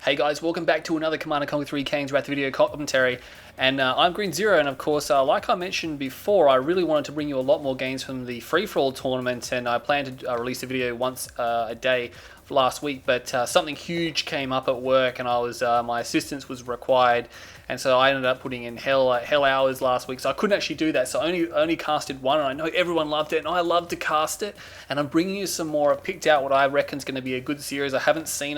Hey guys, welcome back to another Command & Conquer 3 Kane's Wrath video commentary, and I'm Green Zero, and of course, like I mentioned before, I really wanted to bring you a lot more games from the free-for-all tournament, and I planned to release a video once a day last week, but something huge came up at work, and my assistance was required, and so I ended up putting in hell hours last week, so I couldn't actually do that, so I only casted one, and I know everyone loved it, and I love to cast it, and I'm bringing you some more. I've picked out what I reckon is going to be a good series. I haven't seen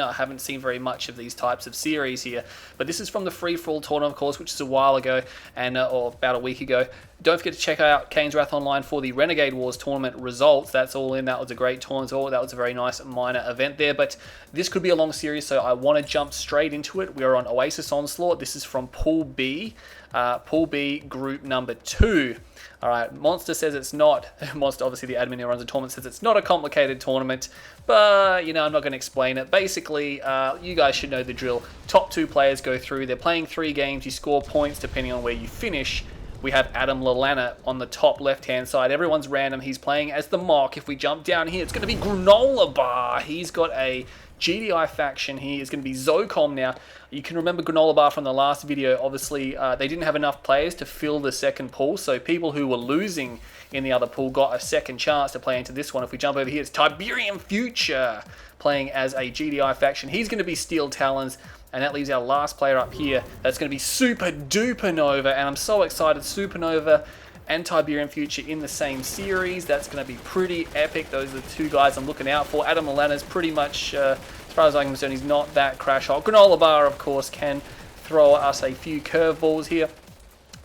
very much of these types of series here, but this is from the free-for-all tournament, of course, which is a while ago, and or about a week ago. Don't forget to check out Kane's Wrath Online for the Renegade Wars tournament results. That's all in. That was a great tournament. That was a very nice minor event there. But this could be a long series, so I want to jump straight into it. We are on Oasis Onslaught. This is from Pool B. Pool B, group number 2. All right, Monster says it's not. Monster, obviously the admin who runs the tournament, says it's not a complicated tournament. But, you know, I'm not going to explain it. Basically, you guys should know the drill. Top 2 players go through. They're playing 3 games. You score points depending on where you finish. We have AdamLallana on the top left-hand side. Everyone's random. He's playing as the Mock. If we jump down here, it's going to be Granola Bar. He's got a GDI faction here. It's going to be Zocom now. You can remember Granola Bar from the last video. Obviously, they didn't have enough players to fill the second pool, so people who were losing in the other pool got a second chance to play into this one. If we jump over here, it's TiberianFuture playing as a GDI faction. He's going to be Steel Talons. And that leaves our last player up here. That's going to be Super Duper Nova. And I'm so excited. Supernova and TiberianFuture in the same series. That's going to be pretty epic. Those are the 2 guys I'm looking out for. AdamLallana is pretty much, as far as I'm concerned, he's not that crash hot. Granola Bar, of course, can throw us a few curveballs here.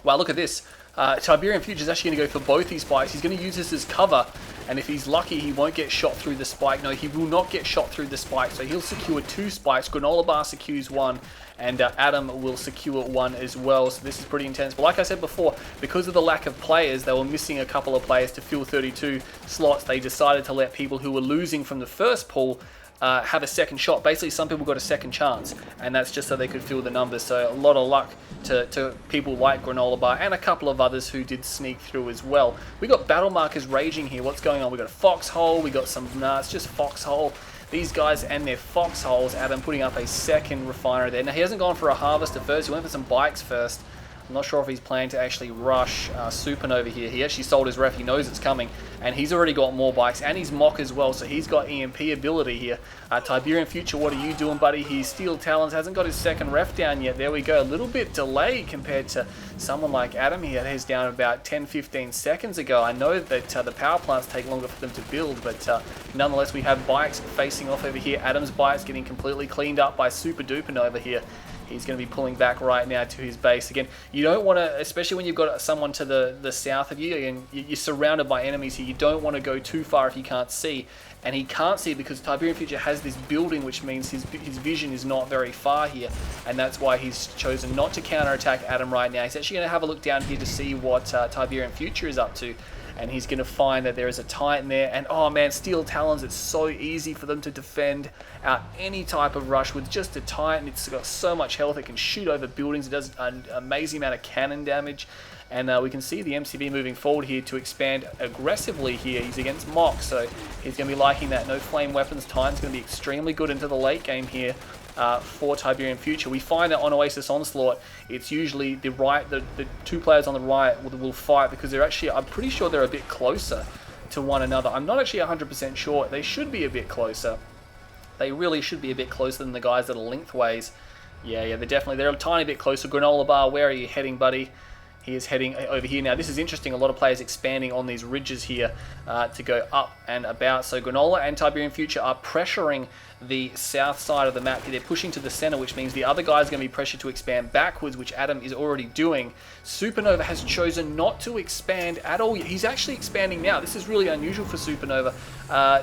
Wow, look at this. TiberianFuture is actually going to go for both these spikes. He's going to use this as cover. And if he's lucky, he won't get shot through the spike. No, he will not get shot through the spike. So he'll secure 2 spikes. Granola Bar secures 1. And Adam will secure 1 as well. So this is pretty intense. But like I said before, because of the lack of players, they were missing a couple of players to fill 32 slots. They decided to let people who were losing from the first pool have a second shot. Basically, some people got a second chance, and that's just so they could fill the numbers. So a lot of luck to people like Granola Bar and a couple of others who did sneak through as well. We got battle markers raging here. What's going on? We got a foxhole. We got some. Nah, it's just foxhole. These guys and their foxholes. Adam putting up a second refiner there. Now he hasn't gone for a harvester first. He went for some bikes first. I'm not sure if he's planning to actually rush Supernova here. He actually sold his ref. He knows it's coming. And he's already got more bikes. And he's Mock as well. So he's got EMP ability here. TiberianFuture, what are you doing, buddy? He's Steel Talons. Hasn't got his second ref down yet. There we go. A little bit delayed compared to someone like Adam. He had his down about 10-15 seconds ago. I know that the power plants take longer for them to build. But nonetheless, we have bikes facing off over here. Adam's bikes getting completely cleaned up by Super Duper Nova here. He's going to be pulling back right now to his base. Again, you don't want to, especially when you've got someone to the south of you, and you're surrounded by enemies here, you don't want to go too far if you can't see. And he can't see because TiberianFuture has this building, which means his vision is not very far here. And that's why he's chosen not to counterattack Adam right now. He's actually going to have a look down here to see what TiberianFuture is up to. And he's going to find that there is a Titan there. And oh man, Steel Talons, it's so easy for them to defend out any type of rush with just a Titan. It's got so much health, it can shoot over buildings, it does an amazing amount of cannon damage. And we can see the MCV moving forward here to expand aggressively here. He's against Mock, so he's going to be liking that. No flame weapons. Titan's going to be extremely good into the late game here. For TiberianFuture. We find that on Oasis Onslaught, it's usually the 2 players on the right will fight because they're actually, I'm pretty sure they're a bit closer to one another. I'm not actually 100% sure. They should be a bit closer. They really should be a bit closer than the guys that are lengthways. Yeah, they're a tiny bit closer. Granola Bar, where are you heading, buddy? He is heading over here. Now, this is interesting. A lot of players expanding on these ridges here to go up and about. So Granola and TiberianFuture are pressuring the south side of the map. They're pushing to the center, which means the other guy is going to be pressured to expand backwards, which Adam is already doing. Supernova has chosen not to expand at all. He's actually expanding now. This is really unusual for Supernova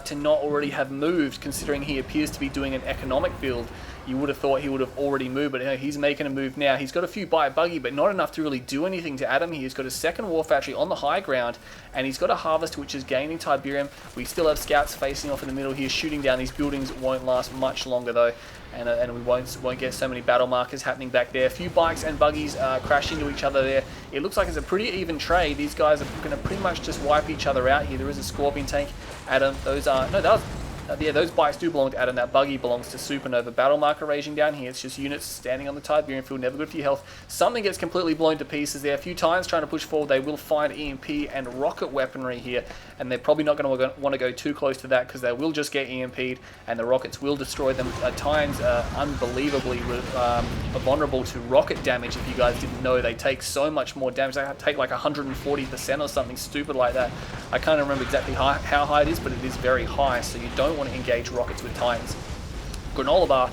to not already have moved, considering he appears to be doing an economic build. You would have thought he would have already moved, but he's making a move now. He's got a few bike buggy, but not enough to really do anything to Adam. He's got a second war factory on the high ground, and he's got a harvest which is gaining Tiberium. We still have scouts facing off in the middle here, shooting down. These buildings won't last much longer though, and we won't get so many battle markers happening back there. A few bikes and buggies crash into each other there. It looks like it's a pretty even trade. These guys are going to pretty much just wipe each other out here. There is a Scorpion tank. Adam, those are no, that Yeah, those bikes do belong to Adam. That buggy belongs to Supernova. Battle marker raging down here. It's just units standing on the Tiberian field. Never good for your health. Something gets completely blown to pieces there. A few times trying to push forward. They will find EMP and rocket weaponry here. And they're probably not going to want to go too close to that because they will just get EMP'd and the rockets will destroy them. At times, unbelievably vulnerable to rocket damage. If you guys didn't know, they take so much more damage. They take like 140% or something stupid like that. I can't remember exactly how high it is, but it is very high. So you don't want to engage rockets with Titans. Granola Bar,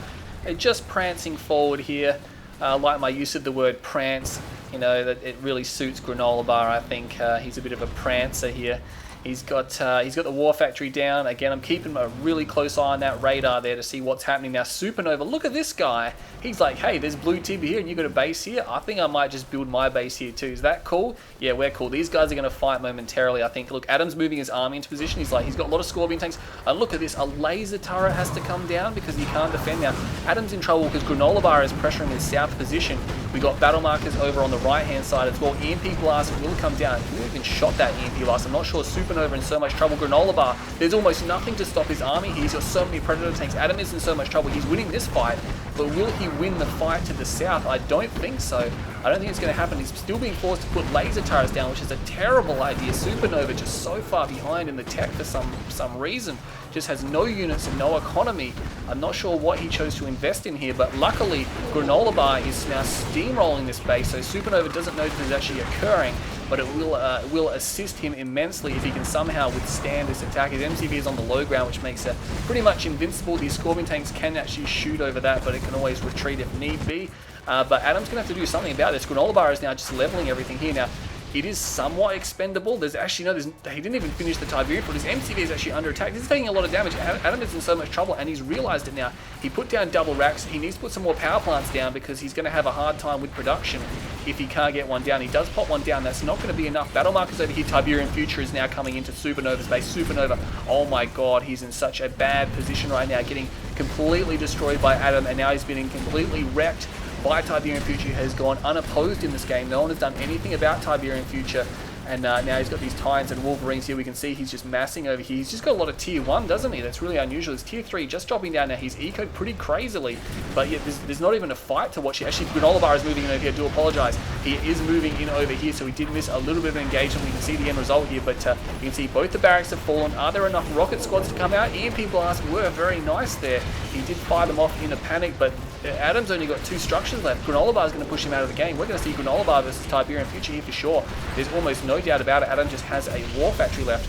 just prancing forward here. Like my use of the word prance, you know, that it really suits Granola Bar. I think he's a bit of a prancer here. He's got the War Factory down. Again, I'm keeping a really close eye on that radar there to see what's happening now. Supernova, look at this guy. He's like, hey, there's blue Tib here and you got a base here. I think I might just build my base here too. Is that cool? Yeah, we're cool. These guys are going to fight momentarily, I think. Look, Adam's moving his army into position. He's got a lot of Scorpion tanks. And look at this, a laser turret has to come down because he can't defend now. Adam's in trouble because Granola Bar is pressuring his south position. We got battle markers over on the right-hand side as well. EMP blast will come down. Who even shot that EMP blast? I'm not sure. Supernova in so much trouble. Granola Bar, there's almost nothing to stop his army. He's got so many Predator tanks. Adam is in so much trouble. He's winning this fight, but will he win the fight to the south? I don't think so. I don't think it's going to happen. He's still being forced to put laser turrets down, which is a terrible idea. Supernova just so far behind in the tech for some reason. Just has no units and no economy. I'm not sure what he chose to invest in here, but luckily Granola Bar is now steamrolling this base, so Supernova doesn't know this is actually occurring, but it will assist him immensely if he can somehow withstand this attack. His MCV is on the low ground, which makes it pretty much invincible. These Scorpion tanks can actually shoot over that, but it can always retreat if need be. But Adam's going to have to do something about this. Granola Bar is now just leveling everything here. Now, it is somewhat expendable. There's actually he didn't even finish the Tiberian, but his MCV is actually under attack. This is taking a lot of damage. Adam is in so much trouble, and he's realized it now. He put down double racks. He needs to put some more power plants down because he's going to have a hard time with production if he can't get one down. He does pop one down. That's not going to be enough. Battle markers over here. TiberianFuture is now coming into Supernova's base. Supernova, oh my god, he's in such a bad position right now, getting completely destroyed by Adam, and now he's being completely wrecked by TiberianFuture. Has gone unopposed in this game. No one has done anything about TiberianFuture, and now he's got these Titans and Wolverines here. We can see he's just massing over here. He's just got a lot of tier 1, doesn't he? That's really unusual. It's tier 3 just dropping down now. He's ecoed pretty crazily, but yet there's not even a fight to watch here. Actually, Granola Bar is moving in over here. I do apologize. He is moving in over here, so he did miss a little bit of engagement. We can see the end result here, but you can see both the barracks have fallen. Are there enough rocket squads to come out? EMP blasts were very nice there. He did fire them off in a panic, but Adam's only got 2 structures left. Granola Bar is going to push him out of the game. We're going to see Granola Bar versus TiberianFuture here for sure. There's almost no doubt about it. Adam just has a War Factory left,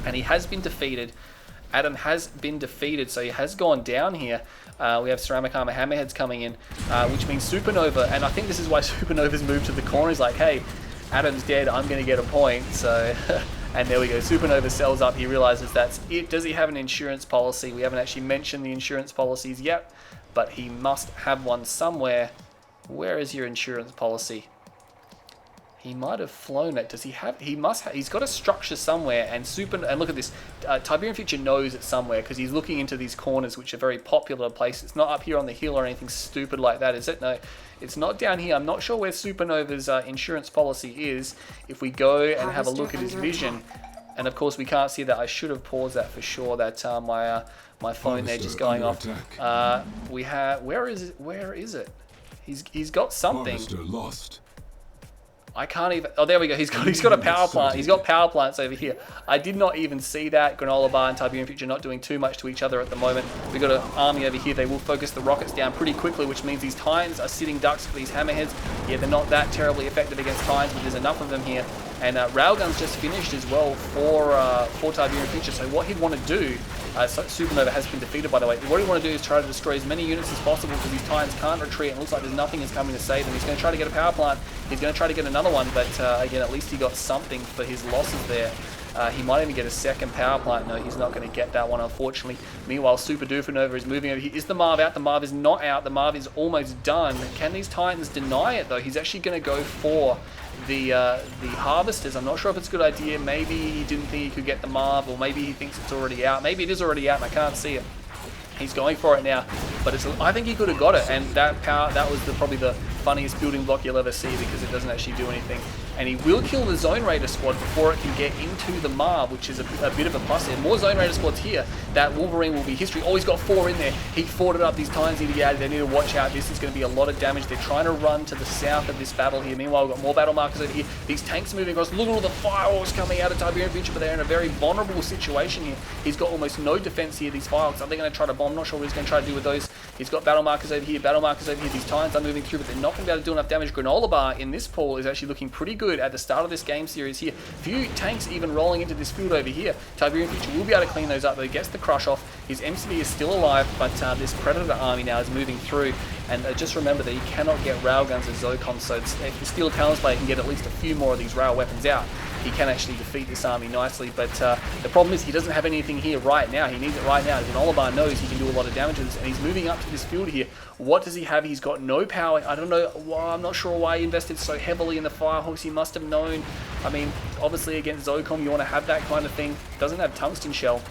and he has been defeated. Adam has been defeated, so he has gone down here. We have Ceramic Armor Hammerheads coming in, which means Supernova, and I think this is why Supernova's moved to the corner. He's like, hey, Adam's dead, I'm going to get a point, so... And there we go, Supernova sells up, he realizes that's it. Does he have an insurance policy? We haven't actually mentioned the insurance policies yet, but he must have one somewhere. Where is your insurance policy? He might have flown it. Does he have? He must have. He's got a structure somewhere. And look at this. TiberianFuture knows it's somewhere because he's looking into these corners, which are very popular places. It's not up here on the hill or anything stupid like that, is it? No, it's not down here. I'm not sure where Supernova's insurance policy is. If we go and have a look at his vision, and of course we can't see that. I should have paused that for sure. That my phone there just going off. We have. Where is it? Where is it? He's got something. Lost. I can't even. Oh, there we go. He's got a power plant. He's got power plants over here. I did not even see that. Granola Bar and TiberianFuture not doing too much to each other at the moment. We've got an army over here. They will focus the rockets down pretty quickly, which means these Titans are sitting ducks for these Hammerheads. Yeah, they're not that terribly effective against Titans, but there's enough of them here. And Railgun's just finished as well for TiberianFuture. So what he'd want to do, Supernova has been defeated by the way, what he'd want to do is try to destroy as many units as possible because these Titans can't retreat and it looks like there's nothing is coming to save them. He's going to try to get a power plant, he's going to try to get another one, but again, at least he got something for his losses there. He might even get a second power plant. No, he's not going to get that one, unfortunately. Meanwhile, Supernova is moving over here. Is the Marv out? The Marv is not out. The Marv is almost done. Can these Titans deny it, though? He's actually going to go for the Harvesters. I'm not sure if it's a good idea. Maybe he didn't think he could get the Marv, or maybe he thinks it's already out. Maybe it is already out and I can't see it. He's going for it now, but I think he could have got it, and that was probably the funniest building block you'll ever see because it doesn't actually do anything. and he will kill the Zone Raider squad before it can get into the Marv, which is a bit of a plus there. More Zone Raider squads here. That Wolverine will be history. Oh, he's got 4 in there. He fought it up. These Titans need to get out of there. They need to watch out. This is going to be a lot of damage. They're trying to run to the south of this battle here. Meanwhile, we've got more battle markers over here. These tanks moving across. Look at all the fireworks coming out of TiberianFuture, but they're in a very vulnerable situation here. He's got almost no defense here. These fireworks, are they going to try to bomb? Not sure what he's going to try to do with those. He's got battle markers over here, battle markers over here. These Titans are moving through, but they're not going to be able to do enough damage. Granola Bar in this pool is actually looking pretty good at the start of this game series here. Few tanks even rolling into this field over here. TiberianFuture will be able to clean those up, but he gets the crush off. His MCV is still alive, but this Predator army now is moving through. And just remember that he cannot get railguns as Zocom, so if the Steel Talons player can get at least a few more of these rail weapons out, he can actually defeat this army nicely. But the problem is he doesn't have anything here right now. He needs it right now. Granola Bar knows he can do a lot of damage with this, and he's moving up to this field here. What does he have? He's got no power. I don't know. Well, I'm not sure why he invested so heavily in the Firehawks. He must have known. I mean, obviously against Zocom, you want to have that kind of thing. Doesn't have tungsten shell,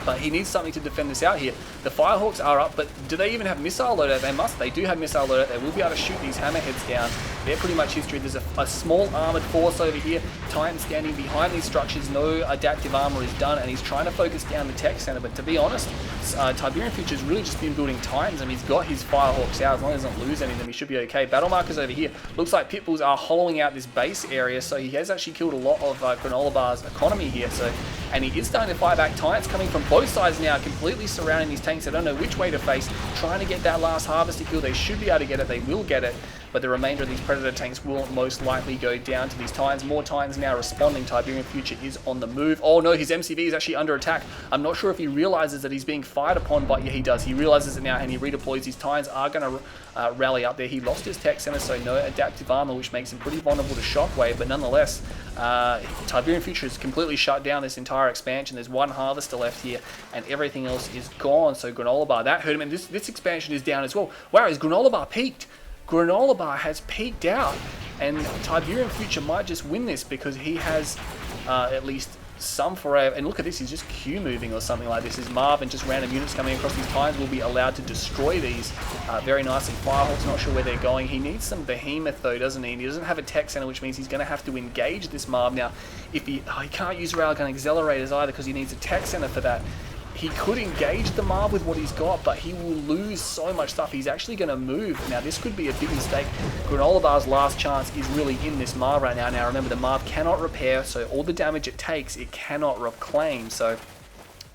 but he needs something to defend this out here. The Firehawks are up, but do they even have missile loadout? They must. They do have missile loadout. They will be able to shoot these hammerheads down. They're pretty much history. There's a small armored force over here. Titan standing behind these structures. No adaptive armor is done, and he's trying to focus down the tech center. But to be honest, TiberianFuture's really just been building Titans. I mean, he's got his Firehawks out. As long as he doesn't lose any of them, he should be okay. Battle markers over here. Looks like Pitbulls are hollowing out this base area, so he has actually killed a lot of Granola Bar's economy here. And he is starting to fire back. Titans coming from both sides now, completely surrounding these tanks. They don't know which way to face. Trying to get that last harvester kill. They should be able to get it. They will get it. But the remainder of these Predator tanks will most likely go down to these Titans. More Titans now responding. TiberianFuture is on the move. Oh no, his MCV is actually under attack. I'm not sure if he realizes that he's being fired upon, but yeah, he does. He realizes it now, and he redeploys. These Titans are going to rally up there. He lost his tech center, so no adaptive armor, which makes him pretty vulnerable to shockwave. But nonetheless, TiberianFuture is completely shut down this entire expansion. There's one harvester left here, and everything else is gone. So Granola Bar, that hurt him, and this expansion is down as well. Wow, is Granola Bar peaked? Granola Bar has peaked out, and TiberianFuture might just win this because he has at least some foray. And look at this, he's just Q moving or something like this. His Marv and just random units coming across these Titans will be allowed to destroy these very nicely. Firehawk's not sure where they're going. He needs some behemoth though, doesn't he? And he doesn't have a tech center, which means he's going to have to engage this Marv now. If he can't use railgun accelerators either because he needs a tech center for that. He could engage the Marv with what he's got, but he will lose so much stuff. He's actually going to move. Now, this could be a big mistake. Granola Bar's last chance is really in this Marv right now. Now, remember, the Marv cannot repair, so all the damage it takes, it cannot reclaim. So,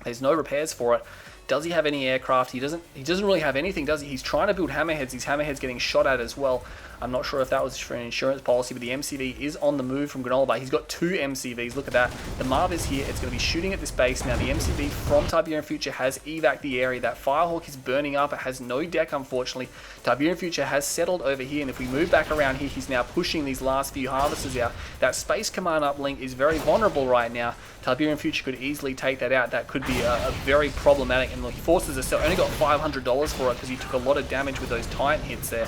there's no repairs for it. Does he have any aircraft? He doesn't really have anything, does he? He's trying to build hammerheads. These hammerheads getting shot at as well. I'm not sure if that was for an insurance policy, but the MCV is on the move from Granola Bar. He's got 2 MCVs. Look at that. The Marv is here. It's going to be shooting at this base. Now, the MCV from TiberianFuture has evac the area. That Firehawk is burning up. It has no deck, unfortunately. TiberianFuture has settled over here, and if we move back around here, he's now pushing these last few harvesters out. That Space Command uplink is very vulnerable right now. TiberianFuture could easily take that out. That could be a very problematic, and he forces a sell. Only got $500 for it because he took a lot of damage with those Titan hits there.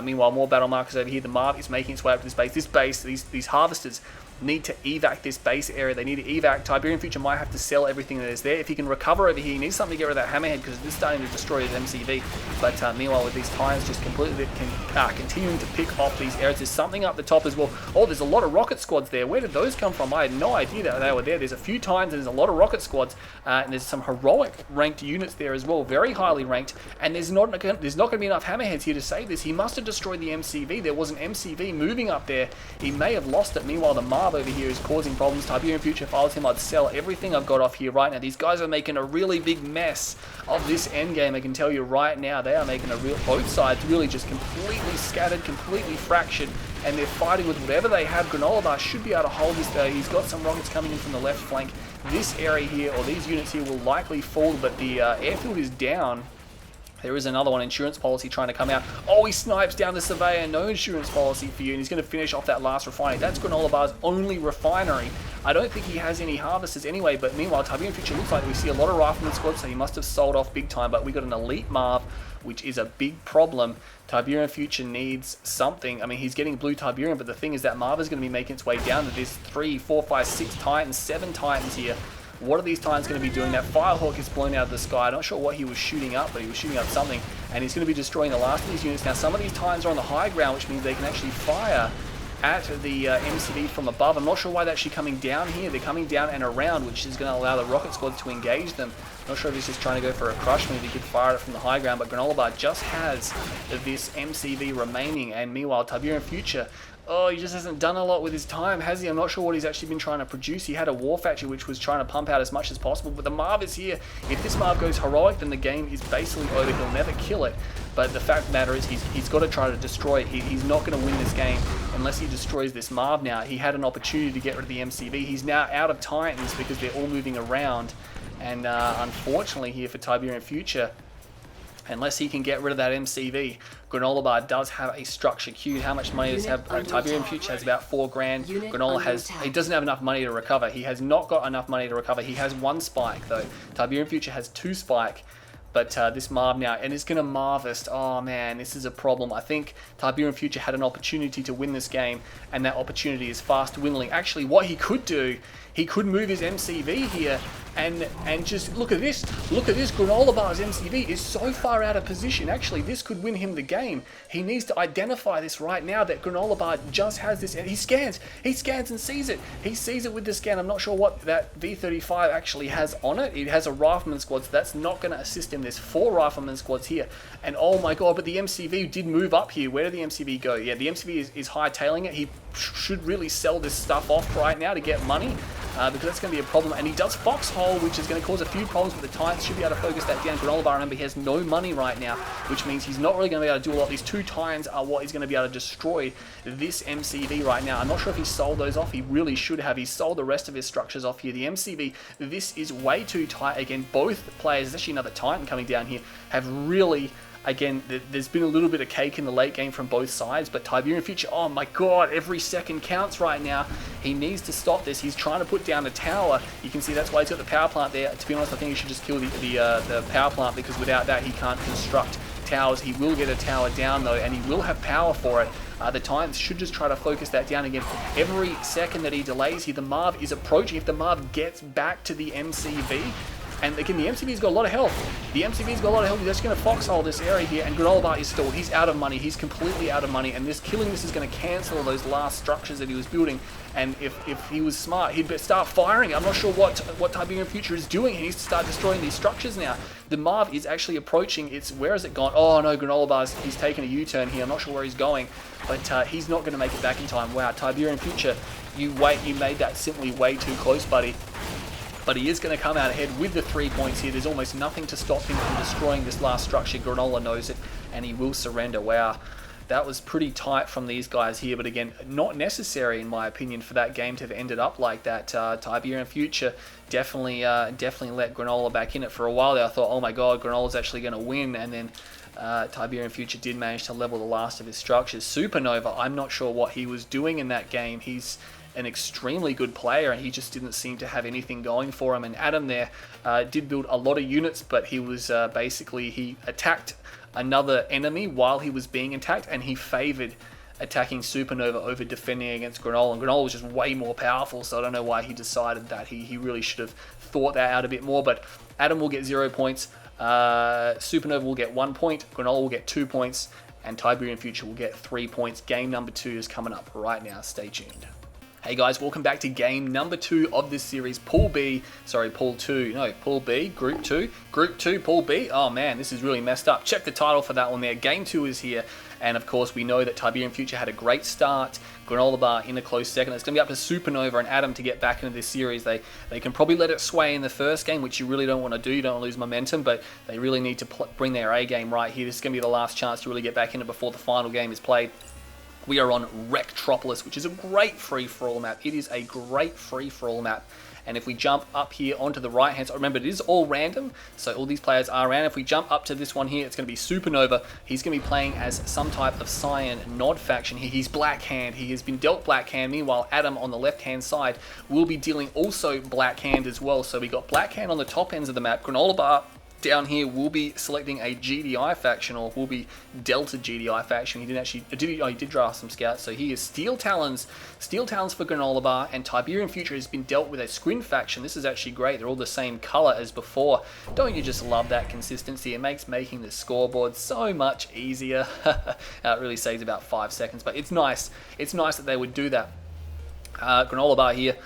Meanwhile, more battle markers over here. The Marv is making its way up to this base. This base, these harvesters need to evac this base area. They need to evac. TiberianFuture might have to sell everything that is there. If he can recover over here, he needs something to get rid of that hammerhead because this is starting to destroy his MCV. But meanwhile, with these Titans just completely continuing to pick off these areas, there's something up the top as well. Oh, there's a lot of rocket squads there. Where did those come from? I had no idea that they were there. There's a few Titans and there's a lot of rocket squads. And there's some heroic ranked units there as well, very highly ranked. And there's not going to be enough hammerheads here to save this. He must have destroyed the MCV. There was an MCV moving up there. He may have lost it. Meanwhile, the Marv over here is causing problems. TiberianFuture, if I was him, I'd sell everything I've got off here right now. These guys are making a really big mess of this endgame. I can tell you right now, they are making both sides really just completely scattered, completely fractured, and they're fighting with whatever they have. Granola Bar should be able to hold this there. He's got some rockets coming in from the left flank. This area here, or these units here, will likely fall, but the airfield is down. There is another one, insurance policy, trying to come out. Oh, he snipes down the surveyor. No insurance policy for you, and he's going to finish off that last refinery. That's Granola Bar's only refinery. I don't think he has any harvesters anyway, but meanwhile, TiberianFuture looks like we see a lot of rifleman squads, so he must have sold off big time, but we got an elite Marv, which is a big problem. TiberianFuture needs something. I mean, he's getting blue Tiberian, but the thing is that Marv is going to be making its way down to this 3, 4, 5, 6 Titans, 7 Titans here. What are these Titans going to be doing? That Firehawk is blown out of the sky. I'm not sure what he was shooting up, but he was shooting up something. And he's going to be destroying the last of these units. Now, some of these Titans are on the high ground, which means they can actually fire at the MCV from above. I'm not sure why they're actually coming down here. They're coming down and around, which is going to allow the rocket squad to engage them. Not sure if he's just trying to go for a crush move. He could fire it from the high ground, but Granola Bar just has this MCV remaining, and meanwhile, TiberianFuture, oh, he just hasn't done a lot with his time, has he? I'm not sure what he's actually been trying to produce. He had a War Factory which was trying to pump out as much as possible, but the Marv is here. If this Marv goes heroic, then the game is basically over. He'll never kill it. But the fact of the matter is he's got to try to destroy it. He's not going to win this game unless he destroys this Marv now. He had an opportunity to get rid of the MCV. He's now out of Titans because they're all moving around. And unfortunately here for TiberianFuture, unless he can get rid of that MCV, Granola Bar does have a structure queued. How much money does he have? TiberianFuture has about 4 grand. Granola he doesn't have enough money to recover. He has not got enough money to recover. He has 1 spike though. TiberianFuture has 2 spike. But this Marv now, and it's going to Marvest. Oh man, this is a problem. I think TiberianFuture had an opportunity to win this game, and that opportunity is fast dwindling. Actually, what he could do, he could move his MCV here, and just look at this. Look at this. Granola Bar's MCV is so far out of position. Actually, this could win him the game. He needs to identify this right now, that Granola Bar just has this, and he scans and sees it. He sees it with the scan. I'm not sure what that V35 actually has on it. It has a Rifleman squad, so that's not going to assist him. There's 4 Rifleman squads here, and oh my god, but the MCV did move up here. Where did the MCV go? Yeah, the MCV is hightailing it. He should really sell this stuff off right now to get money, because that's going to be a problem. And he does Foxhole, which is going to cause a few problems, but the Titans should be able to focus that down. Granola Bar, remember, he has no money right now, which means he's not really going to be able to do a lot. These 2 Titans are what he's going to be able to destroy this MCV right now. I'm not sure if he sold those off. He really should have. He sold the rest of his structures off here. The MCV, this is way too tight. Again, both players, there's actually another Titan coming down here, have really... Again, there's been a little bit of cake in the late game from both sides, but TiberianFuture, oh my god, every second counts right now. He needs to stop this. He's trying to put down a tower. You can see that's why he's got the power plant there. To be honest, I think he should just kill the power plant, because without that, he can't construct towers. He will get a tower down though, and he will have power for it. The Titans should just try to focus that down again. Every second that he delays here, the Marv is approaching. If the Marv gets back to the MCV, and again, the MCV's got a lot of health. He's just going to foxhole this area here, and Granola Bar is stalled. He's out of money. He's completely out of money, and killing this is going to cancel those last structures that he was building. And if he was smart, he'd start firing. I'm not sure what TiberianFuture is doing. He needs to start destroying these structures now. The Marv is actually approaching. Where has it gone? Oh no, Granola Bar's, he's taken a U-turn here. I'm not sure where he's going, but he's not going to make it back in time. Wow, TiberianFuture, you made that simply way too close, buddy. But he is going to come out ahead with the 3 points here. There's almost nothing to stop him from destroying this last structure. Granola knows it, and he will surrender. Wow, that was pretty tight from these guys here. But again, not necessary, in my opinion, for that game to have ended up like that. TiberianFuture definitely let Granola back in it for a while there. I thought, oh my god, Granola's actually going to win, and then TiberianFuture did manage to level the last of his structures. Supernova, I'm not sure what he was doing in that game. He's an extremely good player, and he just didn't seem to have anything going for him. And Adam there did build a lot of units, but he was he attacked another enemy while he was being attacked, and he favored attacking Supernova over defending against Granola. And Granola was just way more powerful, so I don't know why he decided that. He really should have thought that out a bit more. But Adam will get 0 points, Supernova will get 1 point, Granola will get 2 points, and TiberianFuture will get 3 points. Game number 2 is coming up right now. Stay tuned. Hey guys, welcome back to game number 2 of this series, Pool B, Pool 2, no, Pool B, Group 2, Pool B. Oh man, this is really messed up. Check the title for that one there. Game 2 is here, and of course we know that TiberianFuture had a great start. Granola Bar in a close second. It's going to be up to Supernova and Adam to get back into this series. They can probably let it sway in the first game, which you really don't want to do. You don't want to lose momentum, but they really need to bring their A game right here. This is going to be the last chance to really get back in it before the final game is played. We are on Retropolis, which is a great free-for-all map. It is a great free-for-all map. And if we jump up here onto the right-hand side, remember, it is all random, so all these players are random. If we jump up to this one here, it's going to be Supernova. He's going to be playing as some type of Cyan Nod faction here. He's Black Hand. He has been dealt Black Hand. Meanwhile, Adam on the left-hand side will be dealing also Black Hand as well. So we got Black Hand on the top ends of the map. Granola Bar Down here, we'll be selecting a GDI faction, or will be Delta GDI faction. He didn't actually, he did draft some scouts. So he is Steel Talons for Granola Bar, and TiberianFuture has been dealt with a Scrin faction. This is actually great. They're all the same color as before. Don't you just love that consistency? It makes making the scoreboard so much easier. It really saves about 5 seconds, but it's nice. It's nice that they would do that. Granola Bar here.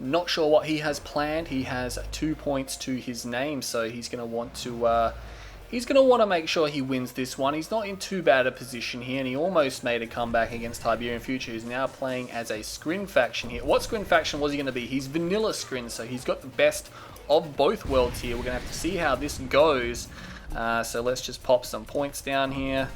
Not sure what he has planned. He has 2 points to his name, so he's going to want to make sure he wins this one. He's not in too bad a position here, and he almost made a comeback against TiberianFuture, who's now playing as a Scrin faction here. What Scrin faction was he going to be? He's vanilla Scrin, so he's got the best of both worlds here. We're going to have to see how this goes. So let's just pop some points down here.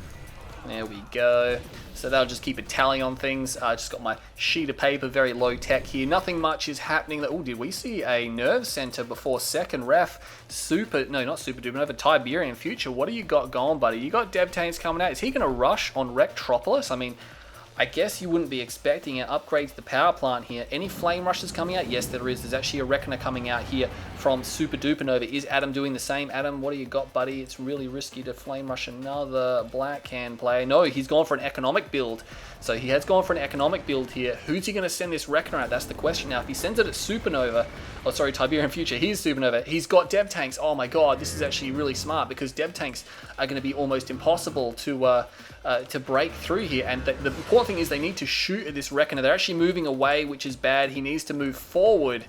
There we go. So that'll just keep a tally on things. I just got my sheet of paper, very low tech here. Nothing much is happening. Oh, did we see a nerve center before second ref? Not Super Duper, TiberianFuture. What do you got going, buddy? You got Dev Tanks coming out. Is he going to rush on Retropolis? I mean, I guess you wouldn't be expecting an upgrade to the power plant here. Any flame rushes coming out? Yes, there is. There's actually a Reckoner coming out here from Super Duper Nova. Is Adam doing the same? Adam, what do you got, buddy? It's really risky to flame rush another Black Hand player. No, he's gone for an economic build. So he has gone for an economic build here. Who's he going to send this Reckoner at? That's the question now. If he sends it at TiberianFuture, he's Supernova. He's got Dev Tanks. Oh my god, this is actually really smart, because Dev Tanks are going to be almost impossible to break through here. And the important thing is they need to shoot at this Reckoner. They're actually moving away, which is bad. He needs to move forward.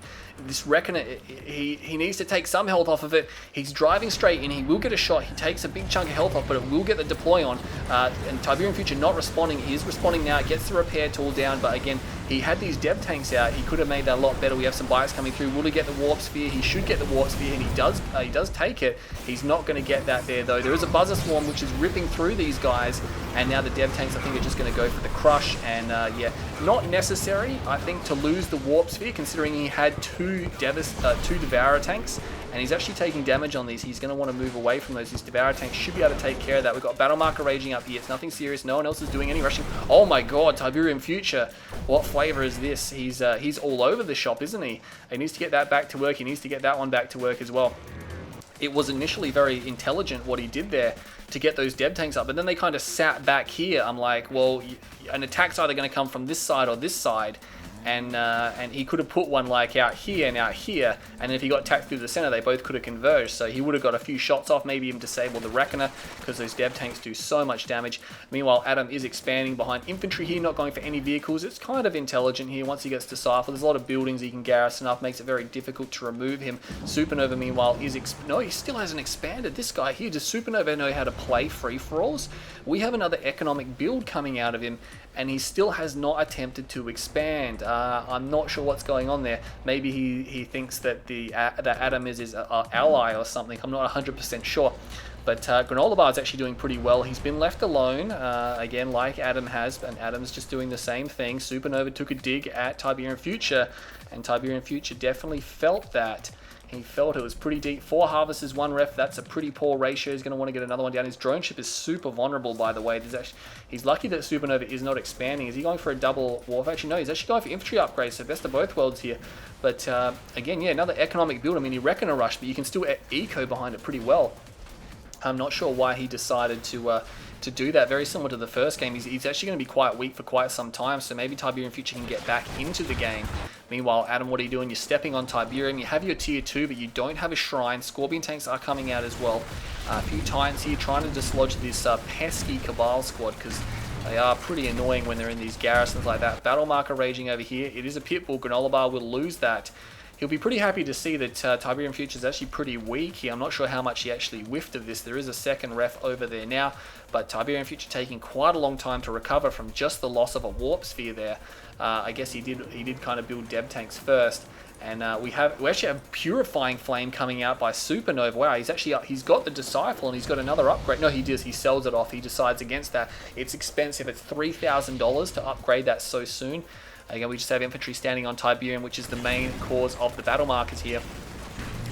This Reckoner, he needs to take some health off of it. He's driving straight in. He will get a shot. He takes a big chunk of health off, but it will get the deploy on. And TiberianFuture not responding. He is responding now. Gets the repair tool down, but again, he had these Dev Tanks out. He could have made that a lot better. We have some bias coming through. Will he get the Warp Sphere? He should get the Warp Sphere, and he does take it. He's not going to get that there, though. There is a Buzzer Swarm, which is ripping through these guys, and now the Dev Tanks, I think, are just going to go for the crush, and yeah, not necessary, I think, to lose the Warp Sphere, considering he had two Devourer tanks, and he's actually taking damage on these. He's going to want to move away from those. These Devourer tanks should be able to take care of that. We've got Battle Marker raging up here. It's nothing serious. No one else is doing any rushing. Oh my god, TiberianFuture. What flavor is this? He's all over the shop, isn't he? He needs to get that back to work. He needs to get that one back to work as well. It was initially very intelligent what he did there to get those Dev Tanks up, but then they kind of sat back here. I'm like, well, an attack's either going to come from this side or this side. And he could have put one like out here, and if he got attacked through the center, they both could have converged. So he would have got a few shots off, maybe even disabled the Reckoner, because those Dev Tanks do so much damage. Meanwhile, Adam is expanding behind infantry here, not going for any vehicles. It's kind of intelligent here once he gets to Cypher. There's a lot of buildings he can garrison up, makes it very difficult to remove him. Supernova, meanwhile, no, he still hasn't expanded. This guy here, does Supernova know how to play free-for-alls? We have another economic build coming out of him, and he still has not attempted to expand. I'm not sure what's going on there. Maybe he thinks that that Adam is his ally or something. I'm not 100% sure. But Granola Bar is actually doing pretty well. He's been left alone, again, like Adam has, and Adam's just doing the same thing. Supernova took a dig at TiberianFuture, and TiberianFuture definitely felt that. He felt it was pretty deep. 4 harvesters, 1 ref. That's a pretty poor ratio. He's going to want to get another one down. His drone ship is super vulnerable, by the way. He's lucky that Supernova is not expanding. Is he going for a double warp? Actually, no. He's actually going for infantry upgrades. So best of both worlds here. But again, yeah, another economic build. I mean, he reckon a rush, but you can still eco behind it pretty well. I'm not sure why he decided to do that. Very similar to the first game. He's actually going to be quite weak for quite some time, so maybe TiberianFuture can get back into the game. Meanwhile, Adam, what are you doing? You're stepping on Tiberium. You have your tier 2, but you don't have a shrine. Scorpion tanks are coming out as well. A few Titans here trying to dislodge this pesky Cabal squad, because they are pretty annoying when they're in these garrisons like that. Battle Marker raging over here. It is a Pitbull. Granola Bar will lose that. He'll be pretty happy to see that TiberianFuture is actually pretty weak here. I'm not sure how much he actually whiffed of this. There is a second ref over there now, but TiberianFuture taking quite a long time to recover from just the loss of a Warp Sphere there. I guess he did kind of build Dev Tanks first. And we actually have Purifying Flame coming out by Supernova. Wow, he's got the Disciple, and he's got another upgrade. No, he does. He sells it off. He decides against that. It's expensive. It's $3,000 to upgrade that so soon. Again, we just have infantry standing on Tiberium, which is the main cause of the battle markers here.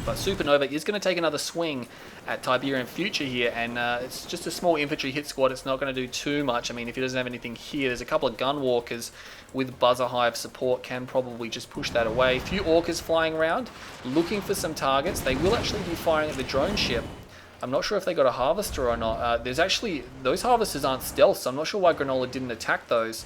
But Supernova is going to take another swing at TiberianFuture here, and it's just a small infantry hit squad. It's not going to do too much. I mean, if he doesn't have anything here, there's a couple of Gunwalkers with Buzzer Hive support, can probably just push that away. A few Orcas flying around, looking for some targets. They will actually be firing at the drone ship. I'm not sure if they got a harvester or not. There's actually, those harvesters aren't stealth, so I'm not sure why Granola didn't attack those.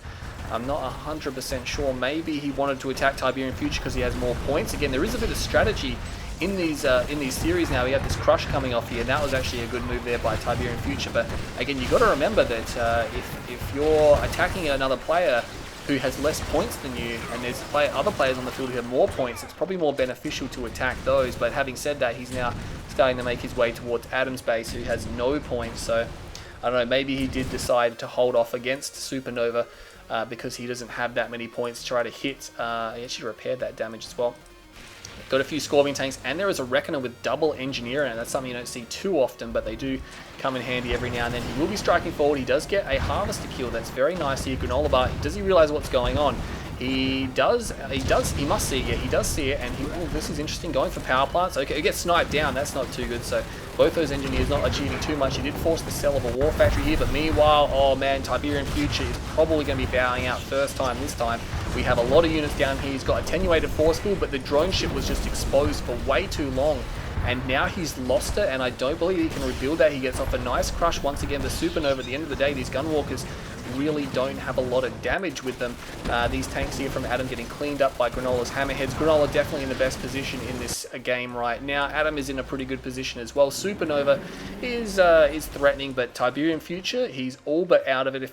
I'm not 100% sure. Maybe he wanted to attack TiberianFuture because he has more points. Again, there is a bit of strategy in these series now. We have this crush coming off here, and that was actually a good move there by TiberianFuture. But again, you've got to remember that if you're attacking another player who has less points than you, and there's other players on the field who have more points, it's probably more beneficial to attack those. But having said that, he's now starting to make his way towards Adam's base, who has no points. So I don't know, maybe he did decide to hold off against Supernova because he doesn't have that many points to try to hit. He actually repaired that damage as well. Got a few Scorpion tanks, and there is a Reckoner with double engineering, and that's something you don't see too often, but they do come in handy every now and then. He will be striking forward. He does get a harvester kill. That's very nice here. Granola Bar, does he realize what's going on? He does, he must see it. Yeah, he does see it, and this is interesting, going for power plants. Okay, it gets sniped down. That's not too good. So both those engineers not achieving too much. He did force the sell of a war factory here, but meanwhile, oh man, TiberianFuture is probably going to be bowing out first time this time. We have a lot of units down here. He's got attenuated force field, but the drone ship was just exposed for way too long. And now he's lost it, and I don't believe he can rebuild that. He gets off a nice crush once again. The Supernova, at the end of the day, these Gunwalkers really don't have a lot of damage with them. These tanks here from Adam getting cleaned up by Granola's Hammerheads. Granola definitely in the best position in this game right now. Adam is in a pretty good position as well. Supernova is threatening, but TiberianFuture, he's all but out of it.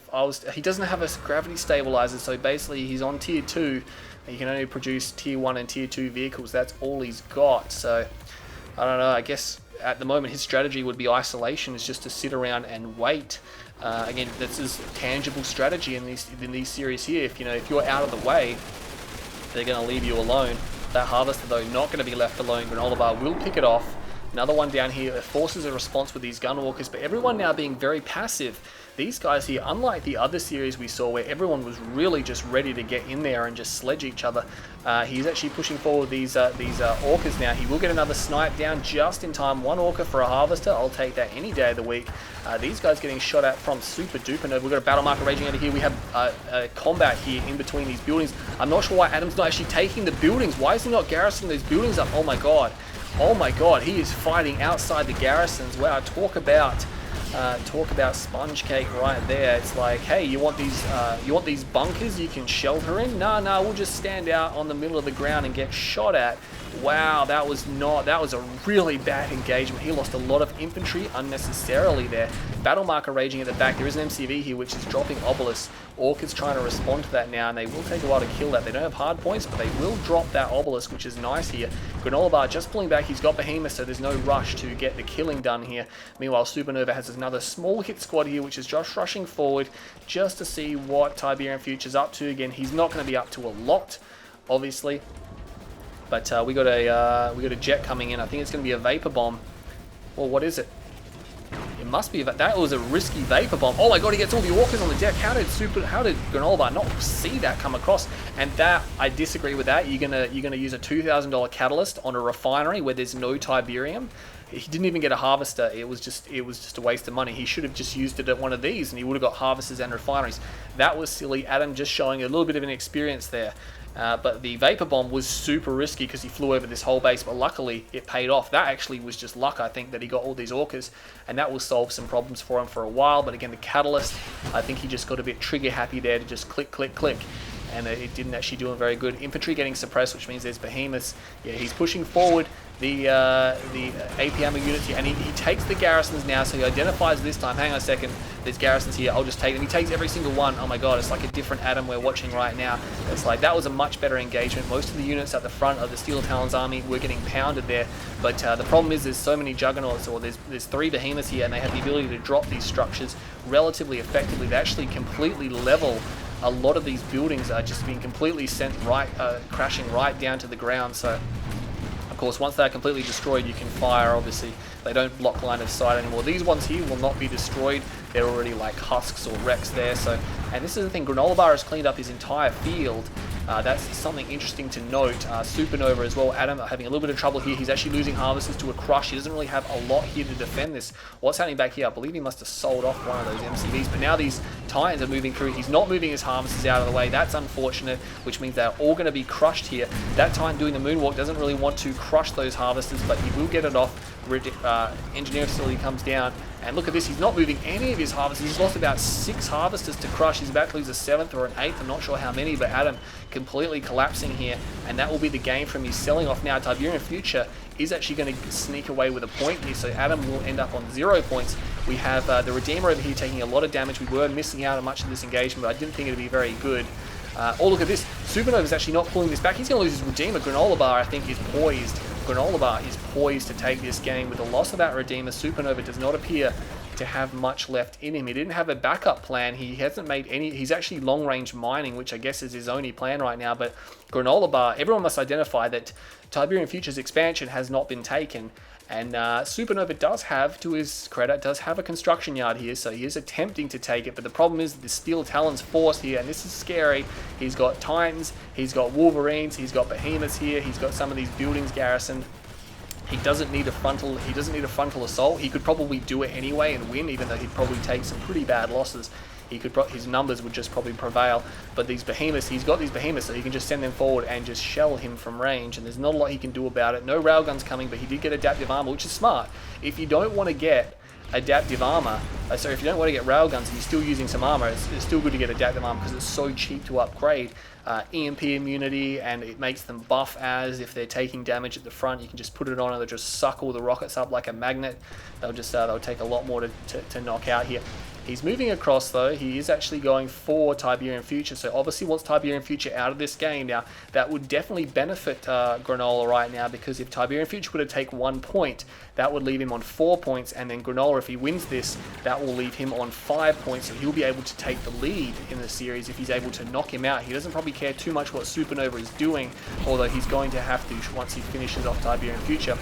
He doesn't have a gravity stabilizer, so basically he's on tier 2. He can only produce tier 1 and tier 2 vehicles. That's all he's got. So I don't know, I guess at the moment his strategy would be isolation, is just to sit around and wait. Again, this is tangible strategy in these series here. If you're out of the way, they're going to leave you alone. That harvester though, not going to be left alone. Granola Bar will pick it off. Another one down here forces a response with these Gunwalkers, but everyone now being very passive. These guys here, unlike the other series we saw where everyone was really just ready to get in there and just sledge each other, he's actually pushing forward these Orcas now. He will get another snipe down just in time. One Orca for a harvester, I'll take that any day of the week. These guys getting shot at from Super Duper Nova. We've got a battle marker raging over here. We have a combat here in between these buildings. I'm not sure why Adam's not actually taking the buildings. Why is he not garrisoning those buildings up? Oh my god. Oh my god, he is fighting outside the garrisons. Wow, talk about sponge cake right there. It's like, hey, you want these bunkers you can shelter in? No, we'll just stand out on the middle of the ground and get shot at. Wow, that was a really bad engagement. He lost a lot of infantry unnecessarily there. Battle marker raging at the back. There is an MCV here which is dropping Obelisk. Orc's trying to respond to that now, and they will take a while to kill that. They don't have hard points, but they will drop that Obelisk, which is nice here. Granola Bar just pulling back. He's got Behemoth, so there's no rush to get the killing done here. Meanwhile, Supernova has another small hit squad here, which is just rushing forward just to see what TiberianFuture's up to. Again, he's not going to be up to a lot, obviously. But we got a jet coming in. I think it's going to be a vapor bomb. Well, what is it? It must be that was a risky vapor bomb. Oh my god, he gets all the Orcas on the deck. How did Granola Bar not see that come across? And that, I disagree with that. You're gonna use a $2,000 catalyst on a refinery where there's no Tiberium. He didn't even get a harvester. It was just a waste of money. He should have just used it at one of these, and he would have got harvesters and refineries. That was silly. Adam just showing a little bit of an experience there. But the vapor bomb was super risky because he flew over this whole base, but luckily it paid off. That actually was just luck, I think, that he got all these Orcas, and that will solve some problems for him for a while. But again, the catalyst, I think he just got a bit trigger happy there to just click, click, click, and it didn't actually do him very good. Infantry getting suppressed, which means there's Behemoths. Yeah, he's pushing forward the AP ammo units here, and he takes the garrisons now, so he identifies this time. Hang on a second, there's garrisons here, I'll just take them. He takes every single one. Oh my god, it's like a different Adam we're watching right now. It's like, that was a much better engagement. Most of the units at the front of the Steel Talons army were getting pounded there, but the problem is there's so many Juggernauts, or there's 3 Behemoths here, and they have the ability to drop these structures relatively effectively. They actually completely level a lot of these buildings, are just being completely sent right, crashing right down to the ground. So of course, once they're completely destroyed, you can fire, obviously. They don't block line of sight anymore. These ones here will not be destroyed. They're already like husks or wrecks there. So, and this is the thing, Granola Bar has cleaned up his entire field. That's something interesting to note. Supernova as well. Adam having a little bit of trouble here. He's actually losing harvesters to a crush. He doesn't really have a lot here to defend this. What's happening back here? I believe he must have sold off one of those MCVs, but now these Titans are moving through. He's not moving his harvesters out of the way. That's unfortunate, which means they're all going to be crushed here. That Titan doing the moonwalk doesn't really want to crush those harvesters, but he will get it off. engineering facility comes down. And look at this, he's not moving any of his harvesters. He's lost about 6 harvesters to crush. He's about to lose a 7th or an 8th. I'm not sure how many, but Adam completely collapsing here. And that will be the game from his selling off now. TiberianFuture is actually going to sneak away with a point here. So Adam will end up on 0 points. We have the Redeemer over here taking a lot of damage. We were missing out on much of this engagement, but I didn't think it would be very good. Oh, look at this. Supernova is actually not pulling this back. He's going to lose his Redeemer. Granola Bar, I think, is poised. Granola Bar is poised to take this game. With the loss of that Redeemer, Supernova does not appear to have much left in him. He didn't have a backup plan. He hasn't made any. He's actually long-range mining, which I guess is his only plan right now. But Granola Bar, everyone must identify that TiberianFuture's expansion has not been taken. And Supernova does have, to his credit, does have a construction yard here, so he is attempting to take it, but the problem is the Steel Talon's force here, and this is scary. He's got Titans, he's got Wolverines, he's got Behemoths here, he's got some of these buildings garrisoned. He doesn't need a frontal assault. He could probably do it anyway and win, even though he'd probably take some pretty bad losses. His numbers would just probably prevail, but these Behemoths, he's got these Behemoths, so he can just send them forward and just shell him from range, and there's not a lot he can do about it. No railguns coming, but he did get adaptive armor, which is smart. If you don't want to get adaptive armor, if you don't want to get railguns and you're still using some armor, it's still good to get adaptive armor because it's so cheap to upgrade. EMP immunity, and it makes them buff as if they're taking damage at the front. You can just put it on and they'll just suck all the rockets up like a magnet. They'll take a lot more to knock out here. He's moving across though. He is actually going for TiberianFuture, so obviously wants TiberianFuture out of this game. Now that would definitely benefit Granola right now, because if TiberianFuture were to take 1 point, that would leave him on 4 points, and then Granola, if he wins this, that will leave him on 5 points, so he'll be able to take the lead in the series if he's able to knock him out. He doesn't probably care too much what Supernova is doing, although he's going to have to once he finishes off TiberianFuture.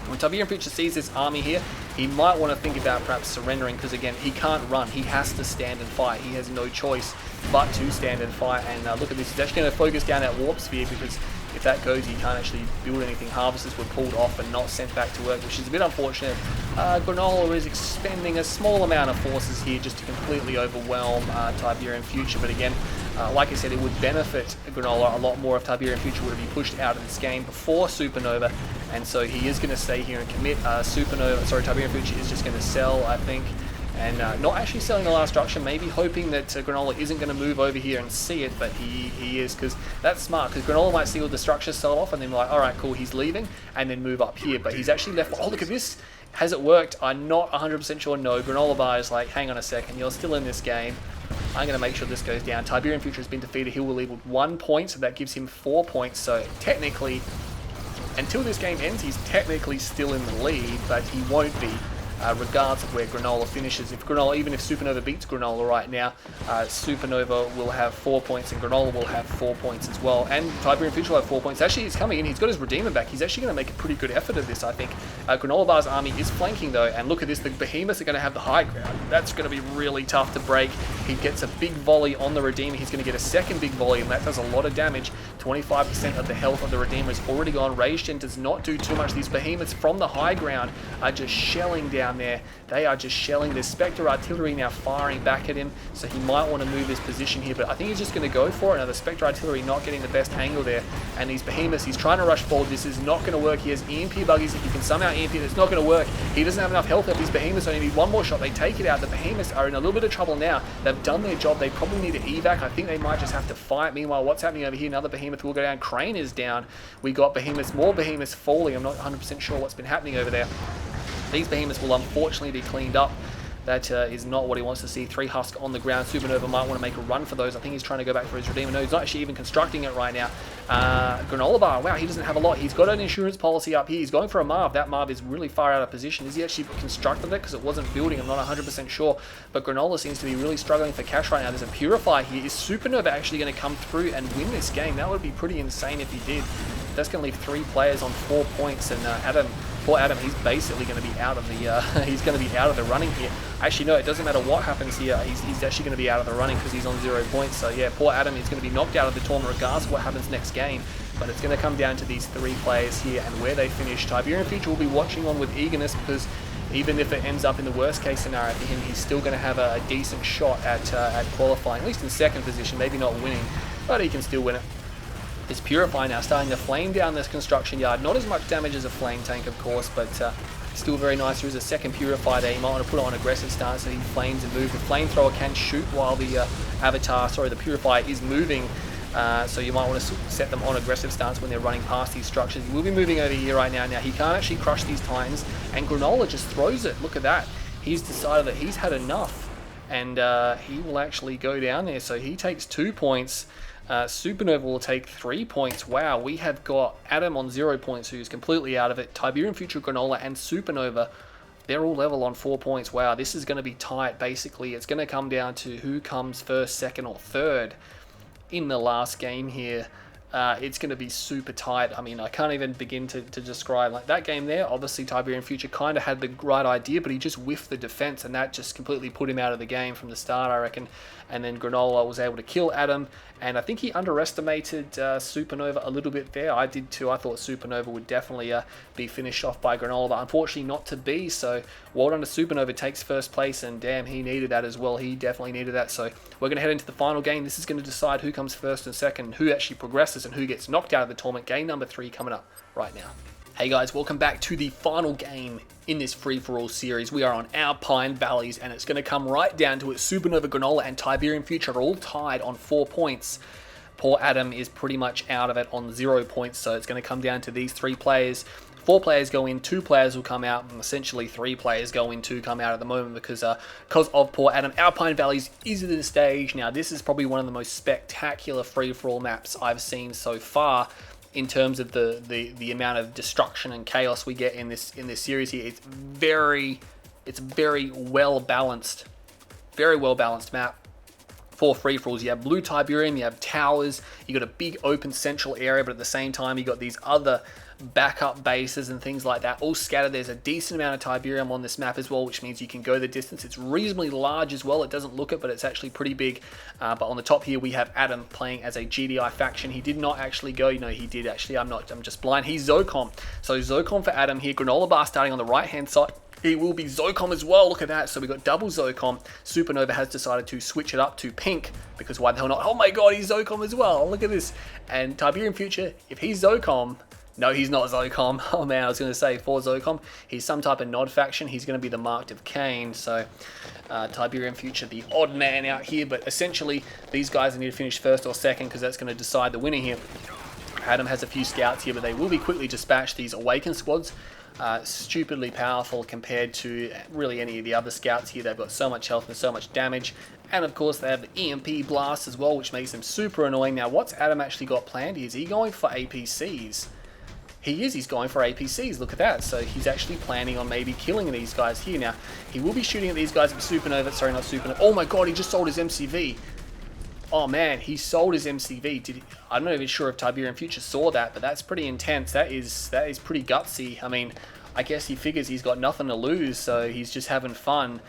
When TiberianFuture sees this army here, he might want to think about perhaps surrendering, because again, he can't run. He has to stand and fight. He has no choice but to stand and fight. And look at this. He's actually going to focus down at Warp Sphere, because if that goes, he can't actually build anything. Harvesters were pulled off and not sent back to work, which is a bit unfortunate. Granola is expending a small amount of forces here just to completely overwhelm TiberianFuture. But again, like I said, it would benefit Granola a lot more if TiberianFuture were to be pushed out of this game before Supernova. And so he is going to stay here and commit. TiberianFuture is just going to sell, I think. And not actually selling the last structure, maybe hoping that Granola isn't going to move over here and see it, but he is, because that's smart, because Granola might see all the structures sell off and then like, alright, cool, he's leaving, and then move up here, but he's actually left. Oh, look at this. Has it worked? I'm not 100% sure. No, Granola Bar is like, hang on a second, you're still in this game. I'm going to make sure this goes down. TiberianFuture has been defeated. He will leave with 1 point, so that gives him 4 points, so technically, until this game ends, he's technically still in the lead, but he won't be. Regardless of where Granola finishes. Even if Supernova beats Granola right now, Supernova will have 4 points and Granola will have 4 points as well. And TiberianFuture will have 4 points. Actually, he's coming in. He's got his Redeemer back. He's actually going to make a pretty good effort of this, I think. Granola Bar's army is flanking though, and look at this. The Behemoths are going to have the high ground. That's going to be really tough to break. He gets a big volley on the Redeemer. He's going to get a second big volley, and that does a lot of damage. 25% of the health of the Redeemer is already gone. Rage Gen does not do too much. These Behemoths from the high ground are just shelling down there. They are just shelling. There's Spectre Artillery now firing back at him, so he might want to move his position here, but I think he's just going to go for it. Now the Spectre Artillery not getting the best angle there, and these Behemoths, he's trying to rush forward. This is not going to work. He has EMP buggies. If he can somehow EMP, it's not going to work. He doesn't have enough health left. These Behemoths only need one more shot. They take it out. The Behemoths are in a little bit of trouble now. They've done their job. They probably need to evac. I think they might just have to fight. Meanwhile, what's happening over here? Another Behemoth will go down. Crane is down. We got Behemoths, more Behemoths falling. I'm not 100% sure what's been happening over there. These Behemoths will unfortunately be cleaned up. That is not what he wants to see. 3 Husk on the ground. Supernova might want to make a run for those. I think he's trying to go back for his Redeemer. No, he's not actually even constructing it right now. Granola Bar, wow, he doesn't have a lot. He's got an insurance policy up here. He's going for a Marv. That Marv is really far out of position. Is he actually constructed it? Because it wasn't building. I'm not 100% sure. But Granola seems to be really struggling for cash right now. There's a Purify here. Is Supernova actually going to come through and win this game? That would be pretty insane if he did. That's going to leave 3 players on 4 points, and poor Adam, he's basically going to be out of the running here. Actually, no, it doesn't matter what happens here. He's actually going to be out of the running because he's on 0 points. So yeah, poor Adam is going to be knocked out of the tournament regardless of what happens next game. But it's going to come down to these 3 players here and where they finish. TiberianFuture will be watching on with eagerness, because even if it ends up in the worst case scenario for him, he's still going to have a decent shot at qualifying, at least in 2nd position, maybe not winning, but he can still win it. This Purify now starting to flame down this construction yard. Not as much damage as a flame tank, of course, but Still very nice. There is a second Purifier there. You might want to put on aggressive stance so he flames and moves. The Flamethrower can shoot while the the Purifier is moving. So you might want to set them on aggressive stance when they're running past these structures. He will be moving over here right now. Now he can't actually crush these Titans, and Granola just throws it. Look at that. He's decided that he's had enough, and he will actually go down there. So he takes 2 points. Supernova will take 3 points. Wow, we have got Adam on 0 points, who's completely out of it. TiberianFuture, Granola, and Supernova, they're all level on 4 points. Wow, this is going to be tight. Basically, it's going to come down to who comes first, second, or third in the last game here. It's going to be super tight. I mean, I can't even begin to describe like that game there. Obviously, TiberianFuture kind of had the right idea, but he just whiffed the defense, and that just completely put him out of the game from the start, I reckon. And then Granola was able to kill Adam, and I think he underestimated Supernova a little bit there. I did too. I thought Supernova would definitely be finished off by Granola, but unfortunately not to be. So well done to Supernova, takes first place, and damn, he needed that as well. He definitely needed that. So we're going to head into the final game. This is going to decide who comes first and second, who actually progresses, and who gets knocked out of the tournament. Game number 3 coming up right now. Hey guys, welcome back to the final game in this free-for-all series. We are on Alpine Valleys, and it's going to come right down to it. Supernova, Granola, and TiberianFuture are all tied on 4 points. Poor Adam is pretty much out of it on 0 points, so it's going to come down to these 3 players. 4 players go in, 2 players will come out, and essentially 3 players go in, 2 come out at the moment because of poor Adam. Alpine Valleys is the stage. Now, this is probably one of the most spectacular free-for-all maps I've seen so far, in terms of the amount of destruction and chaos we get in this series here. It's very well balanced map for free-for-alls. You have blue Tiberium, you have towers, you got a big open central area, but at the same time you got these other backup bases and things like that all scattered. There's a decent amount of Tiberium on this map as well, which means you can go the distance. It's reasonably large as well. It doesn't look it, but it's actually pretty big. But on the top here we have Adam playing as a GDI faction. He did not actually go, he did actually. I'm just blind. He's Zocom. So Zocom for Adam here. Granola Bar starting on the right hand side. He will be Zocom as well. Look at that. So we got double Zocom. Supernova has decided to switch it up to pink, because why the hell not? Oh my god, he's Zocom as well. Look at this. And TiberianFuture, if he's Zocom, no, he's not Zocom. Oh man, I was going to say for Zocom, he's some type of nod faction. He's going to be the marked of Kane. So TiberianFuture, the odd man out here. But essentially, these guys need to finish first or second, because that's going to decide the winner here. Adam has a few scouts here, but they will be quickly dispatched. These Awaken squads, stupidly powerful compared to really any of the other scouts here. They've got so much health and so much damage. And of course, they have the EMP blast as well, which makes them super annoying. Now, what's Adam actually got planned? Is he going for APCs? He's going for APCs, look at that. So he's actually planning on maybe killing these guys here. Now, he will be shooting at these guys with Supernova, sorry, not Supernova. Oh my god, he just sold his MCV. Oh man, he sold his MCV. I'm not even sure if TiberianFuture saw that, but that's pretty intense. That is pretty gutsy. I mean, I guess he figures he's got nothing to lose, so he's just having fun,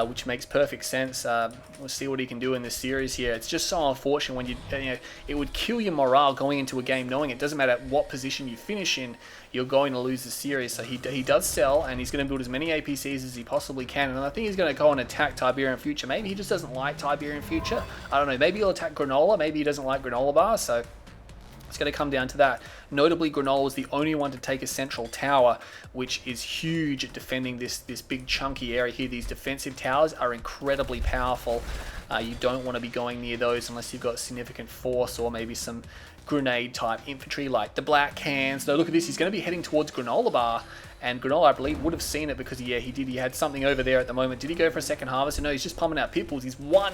which makes perfect sense. We'll see what he can do in this series here. It's just so unfortunate when it would kill your morale going into a game, knowing it doesn't matter what position you finish in, you're going to lose the series. So he does sell, and he's going to build as many APCs as he possibly can, and I think he's going to go and attack TiberianFuture. Maybe he just doesn't like TiberianFuture. I don't know. Maybe he'll attack Granola. Maybe he doesn't like Granola Bar, so it's going to come down to that. Notably, Granola was the only one to take a central tower, which is huge at defending this big chunky area here. These defensive towers are incredibly powerful. You don't want to be going near those unless you've got significant force or maybe some grenade type infantry like the Black Hands. Now look at this, he's going to be heading towards Granola Bar, and Granola, I believe, would have seen it because he had something over there at the moment. Did he go for a second harvester? No, he's just pumping out pitbulls. He's one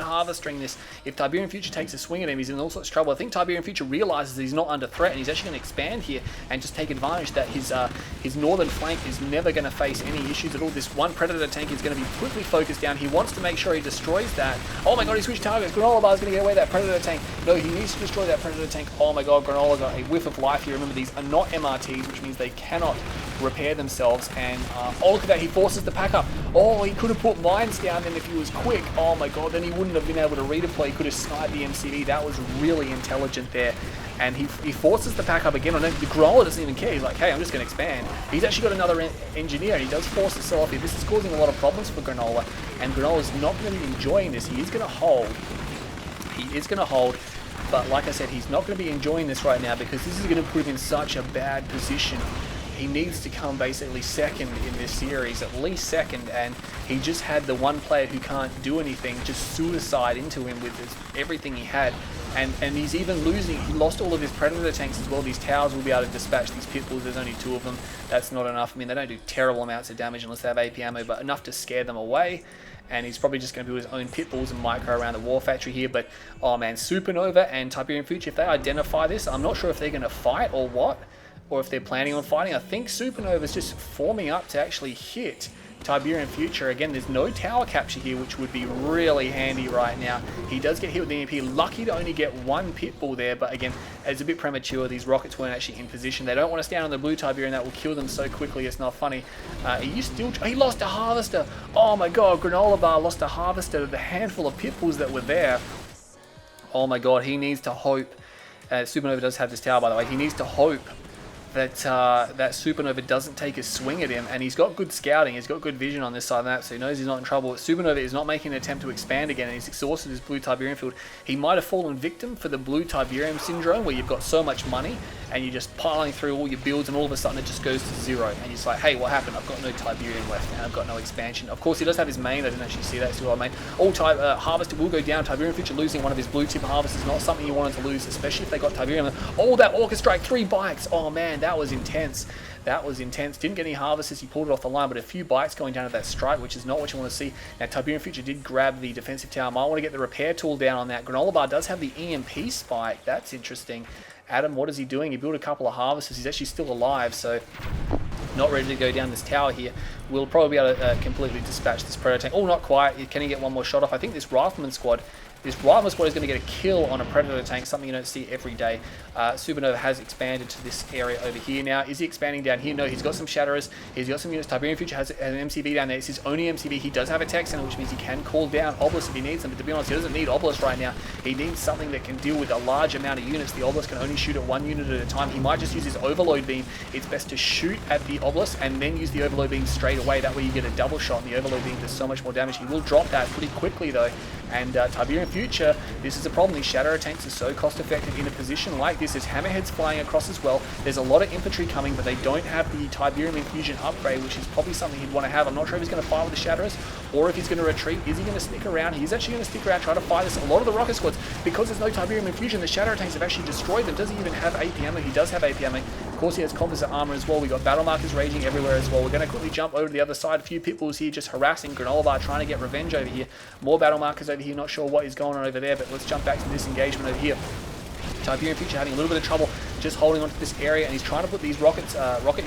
harvestering this. If TiberianFuture takes a swing at him, he's in all sorts of trouble. I think TiberianFuture realizes that he's not under threat, and he's actually going to expand here and just take advantage that his northern flank is never going to face any issues at all. This one Predator tank is going to be quickly focused down. He wants to make sure he destroys that. Oh my god, he switched targets. Granola Bar is going to get away that Predator tank. No, he needs to destroy that Predator tank. Oh my god, Granola got a whiff of life here. Remember, these are not MRTs, which means they cannot repair themselves. And oh, look at that, he forces the pack up. Oh, he could have put mines down then if he was quick. Oh my god, then he wouldn't have been able to redeploy. He could have sniped the MCV. That was really intelligent there. And he forces the pack up again on it. The Granola doesn't even care. He's like, hey, I'm just going to expand. He's actually got another engineer, and he does force himself here. This is causing a lot of problems for Granola, and Granola's not going to be enjoying this. He is going to hold. But like I said, he's not going to be enjoying this right now because this is going to put him in such a bad position. he needs to come basically second in this series, at least second, and he just had the one player who can't do anything just suicide into him with everything he had. And he's even losing, he lost all of his Predator tanks as well. These towers will be able to dispatch these pit bulls. There's only 2 of them. That's not enough. I mean, they don't do terrible amounts of damage unless they have AP ammo, but enough to scare them away. And he's probably just going to build his own pit bulls and micro around the war factory here. But, oh man, Supernova and TiberianFuture, if they identify this, I'm not sure if they're going to fight or what, or if they're planning on fighting. I think Supernova's just forming up to actually hit TiberianFuture. Again, there's no tower capture here, which would be really handy right now. He does get hit with the EMP. Lucky to only get 1 pit bull there, but again, it's a bit premature. These rockets weren't actually in position. They don't want to stand on the blue Tiberian. That will kill them so quickly. It's not funny. He lost a harvester. Oh my god, Granola Bar lost a harvester to the handful of pit bulls that were there. Oh my god, he needs to hope. Supernova does have this tower, by the way. He needs to hope that that Supernova doesn't take a swing at him, and he's got good scouting, he's got good vision on this side of the map, so he knows he's not in trouble. Supernova is not making an attempt to expand again, and he's exhausted his blue Tiberian field. He might have fallen victim for the blue Tiberium syndrome, where you've got so much money and you're just piling through all your builds, and all of a sudden it just goes to 0, and you're just like, hey, what happened? I've got no Tiberium left, and I've got no expansion. Of course, he does have his main. I didn't actually see that. Still, main. All Harvester will go down. TiberianFuture losing one of his blue tip harvesters, not something you wanted to lose, especially if they got Tiberium. Oh, that Orca Strike, 3 bikes. Oh man, that was intense. That was intense. Didn't get any harvesters. He pulled it off the line, but a few bites going down to that strike, which is not what you want to see. Now, TiberianFuture did grab the defensive tower. Might want to get the repair tool down on that. Granola Bar does have the EMP spike. That's interesting. Adam, what is he doing? He built a couple of harvesters. He's actually still alive, so not ready to go down this tower here. We'll probably be able to completely dispatch this Predator tank. Oh, not quite. Can he get one more shot off? I think this Rifleman squad is going to get a kill on a Predator tank, something you don't see every day. Supernova has expanded to this area over here now. Is he expanding down here? No, he's got some Shatterers. He's got some units. TiberianFuture has an MCV down there. It's his only MCV. He does have a tech center, which means he can call down Obelisk if he needs them. But to be honest, he doesn't need Obelisk right now. He needs something that can deal with a large amount of units. The Obelisk can only shoot at 1 unit at a time. He might just use his Overload Beam. It's best to shoot at the Obelisk and then use the Overload Beam straight away. That way you get a double shot, and the Overload Beam does so much more damage. He will drop that pretty quickly though. And TiberianFuture, this is a problem. These Shatterer tanks are so cost effective in a position like this. There's Hammerheads flying across as well. There's a lot of infantry coming, but they don't have the Tiberium Infusion upgrade, which is probably something he'd want to have. I'm not sure if he's going to fight with the Shatterers or if he's going to retreat. Is he going to stick around? He's actually going to stick around, try to fight this. A lot of the rocket squads, because there's no Tiberium Infusion, the Shatterer tanks have actually destroyed them. Does he even have AP ammo? He does have AP ammo. Of course, he has composite armor as well. We got battle markers raging everywhere as well. We're going to quickly jump over to the other side. A few pit bulls here just harassing Granola Bar, trying to get revenge over here. More battle markers over here. Not sure what is going on over there, but let's jump back to this engagement over here. TiberianFuture having a little bit of trouble just holding onto this area, and he's trying to put these rocket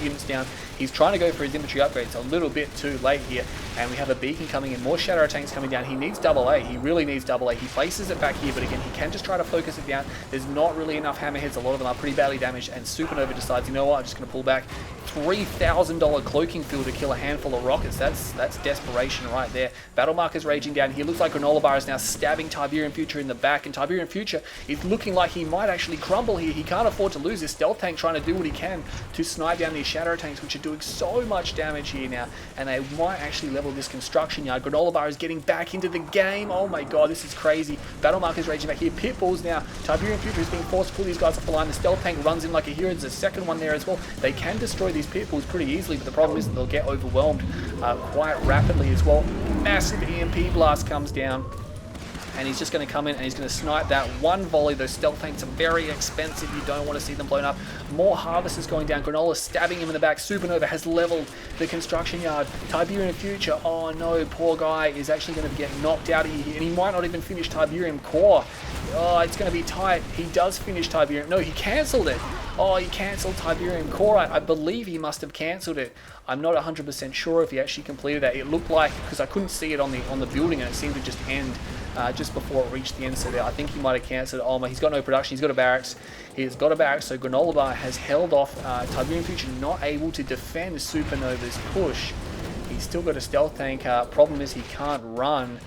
units down. He's trying to go for his infantry upgrade. It's a little bit too late here, and we have a beacon coming in. More Shatterer tanks coming down. He needs AA. He really needs AA. He places it back here, but again, he can just try to focus it down. There's not really enough Hammerheads. A lot of them are pretty badly damaged, and Supernova decides, you know what, I'm just going to pull back. $3,000 cloaking field to kill a handful of rockets. That's desperation right there. Battle markers raging down here. Looks like Granola Bar is now stabbing TiberianFuture in the back, and TiberianFuture is looking like he might actually crumble here. He can't afford to lose. This stealth tank trying to do what he can to snipe down these Shatterer tanks, which are doing so much damage here now, and they might actually level this construction yard. Granola Bar is getting back into the game. Oh my god, this is crazy. Battle markers raging back here. Pit bulls now. TiberianFuture is being forced to pull these guys off the line. The stealth tank runs in like a hero. There's a second one there as well. They can destroy these pit bulls pretty easily, but the problem is that they'll get overwhelmed quite rapidly as well. Massive EMP blast comes down, and he's just going to come in and he's going to snipe that one volley. Those stealth tanks are very expensive. You don't want to see them blown up. More harvesters going down. Granola stabbing him in the back. Supernova has leveled the construction yard. TiberianFuture, oh no, poor guy is actually going to get knocked out of here, and he might not even finish Tiberium Core. Oh, it's going to be tight. He does finish Tiberium. No, he cancelled it. Oh, he cancelled Tiberium Core. I believe he must have cancelled it. I'm not 100% sure if he actually completed that. It looked like, because I couldn't see it on the building, and it seemed to just end just before it reached the end. So I think he might have cancelled it. Oh, he's got no production. He's got a barracks. He's got a barracks. So Granola Bar has held off TiberianFuture, not able to defend Supernova's push. He's still got a stealth tank. Problem is he can't run.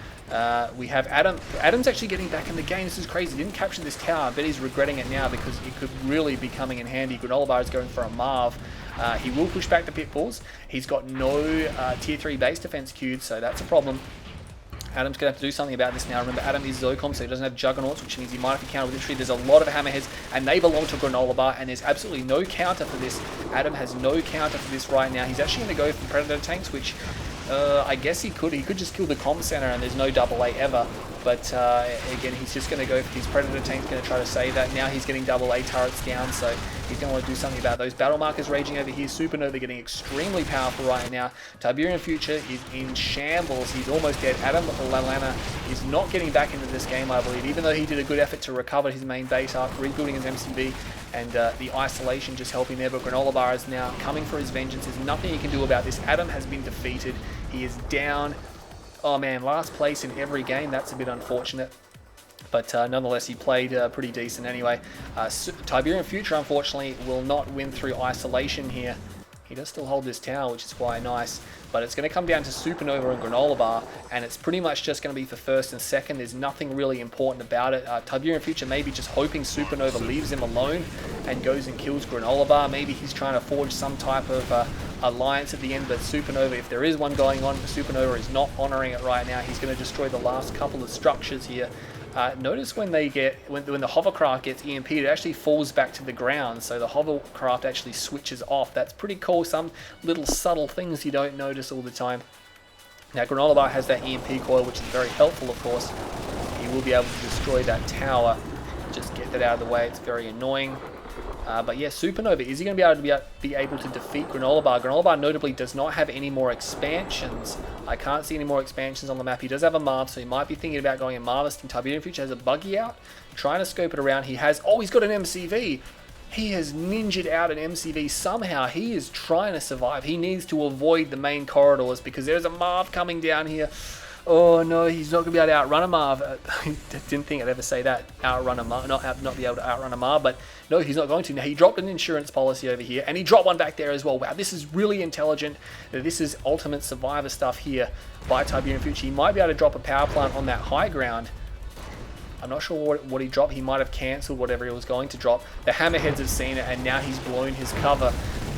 We have Adam. Adam's actually getting back in the game. This is crazy. He didn't capture this tower. I bet he's regretting it now because it could really be coming in handy. Granola Bar is going for a Marv. He will push back the pit bulls. He's got no tier 3 base defense queued, so that's a problem. Adam's going to have to do something about this now. Remember, Adam is Zocom, so he doesn't have Juggernauts, which means he might have to counter with Entry. There's a lot of Hammerheads, and they belong to Granola Bar, and there's absolutely no counter for this. Adam has no counter for this right now. He's actually going to go for Predator Tanks, which I guess he could. He could just kill the comm center, and there's no AA ever. But again, he's just going to go for his Predator Tanks, going to try to save that. Now he's getting AA turrets down, so he's going to want to do something about those. Battle markers raging over here. Supernova getting extremely powerful right now. TiberianFuture is in shambles. He's almost dead. AdamLallana is not getting back into this game, I believe, even though he did a good effort to recover his main base after rebuilding his MCB, and the isolation just helping there. But Granola Bar is now coming for his vengeance. There's nothing he can do about this. Adam has been defeated. He is down. Oh man, last place in every game. That's a bit unfortunate. But nonetheless, he played pretty decent anyway. TiberianFuture, unfortunately, will not win through isolation here. He does still hold this tower, which is quite nice. But it's going to come down to Supernova and Granola Bar, and it's pretty much just going to be for first and second. There's nothing really important about it. TiberianFuture maybe just hoping Supernova leaves him alone and goes and kills Granola Bar. Maybe he's trying to forge some type of alliance at the end, but Supernova, if there is one going on, Supernova is not honoring it right now. He's going to destroy the last couple of structures here. Notice when they get when the hovercraft gets EMP'd, it actually falls back to the ground, so the hovercraft actually switches off. That's pretty cool. Some little subtle things you don't notice all the time. Now Granola Bar has that EMP coil, which is very helpful, of course. He will be able to destroy that tower. Just get that out of the way. It's very annoying. But yeah, Supernova, is he going to be able to defeat Granola Bar? Granola Bar notably does not have any more expansions. I can't see any more expansions on the map. He does have a Marv, so he might be thinking about going in Marvest. And TiberianFuture has a buggy out, trying to scope it around. He has, oh, he's got an MCV. He has ninja'd out an MCV somehow. He is trying to survive. He needs to avoid the main corridors because there's a Marv coming down here. Oh no, he's not going to be able to outrun a Marv. I didn't think I'd ever say that. Outrun a Marv, not be able to outrun a Marv, but no, he's not going to. Now, he dropped an insurance policy over here, and he dropped one back there as well. Wow, this is really intelligent. This is ultimate survivor stuff here by TiberianFuture. He might be able to drop a power plant on that high ground. I'm not sure what he dropped. He might have cancelled whatever he was going to drop. The Hammerheads have seen it, and now he's blown his cover.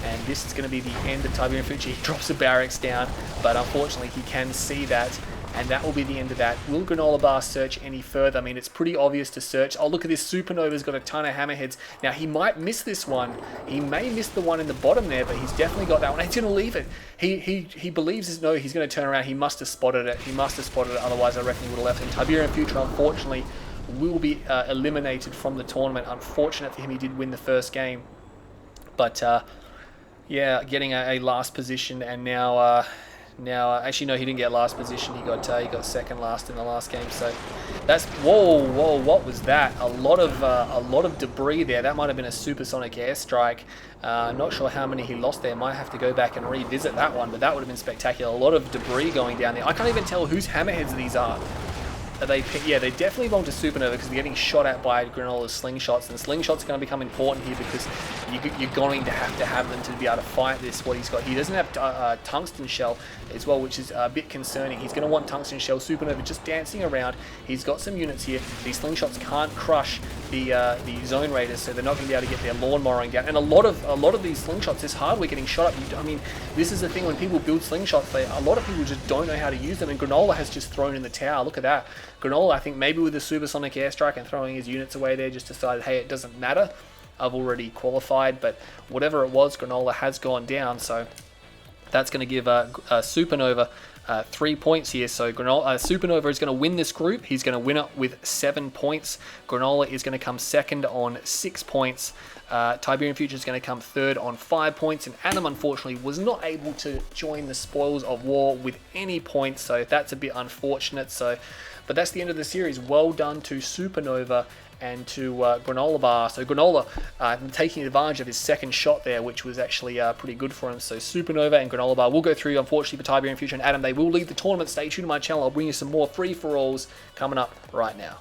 And this is going to be the end of TiberianFuture. He drops the barracks down, but unfortunately he can see that. And that will be the end of that. Will Granola Bar search any further? I mean, it's pretty obvious to search. Oh, look at this. Supernova's got a ton of Hammerheads. Now, he might miss this one. He may miss the one in the bottom there, but he's definitely got that one. He's going to leave it. He believes he's going to turn around. He must have spotted it. He must have spotted it. Otherwise, I reckon he would have left. And TiberianFuture, unfortunately, will be eliminated from the tournament. Unfortunate for him, he did win the first game. But, yeah, getting a last position, and now... actually no, he didn't get last position. He got second last in the last game. So that's whoa, what was that? A lot of debris there. That might have been a supersonic airstrike. Not sure how many he lost there. Might have to go back and revisit that one, but that would have been spectacular. A lot of debris going down there. I can't even tell whose Hammerheads these are. Yeah, they definitely belong to Supernova because they're getting shot at by Granola's slingshots, and slingshots are going to become important here because you're going to have them to be able to fight this. What he's got, he doesn't have tungsten shell as well, which is a bit concerning. He's going to want tungsten shell. Supernova just dancing around. He's got some units here. These slingshots can't crush the zone raiders, so they're not going to be able to get their lawnmowing down. And a lot of these slingshots, this hardware getting shot up. I mean, this is the thing when people build slingshots. A lot of people just don't know how to use them, and Granola has just thrown in the towel. Look at that. Granola, I think maybe with a supersonic airstrike and throwing his units away there, just decided, hey, it doesn't matter. I've already qualified, but whatever it was, Granola has gone down, so that's going to give Supernova 3 points here. So Supernova is going to win this group. He's going to win it with 7 points. Granola is going to come second on 6 points. TiberianFuture is going to come third on 5 points, and Adam unfortunately was not able to join the spoils of war with any points, so that's a bit unfortunate. But that's the end of the series. Well done to Supernova and to Granola Bar. So Granola taking advantage of his second shot there, which was actually pretty good for him. So Supernova and Granola Bar will go through, unfortunately, for TiberianFuture and Adam. They will lead the tournament. Stay tuned to my channel. I'll bring you some more free-for-alls coming up right now.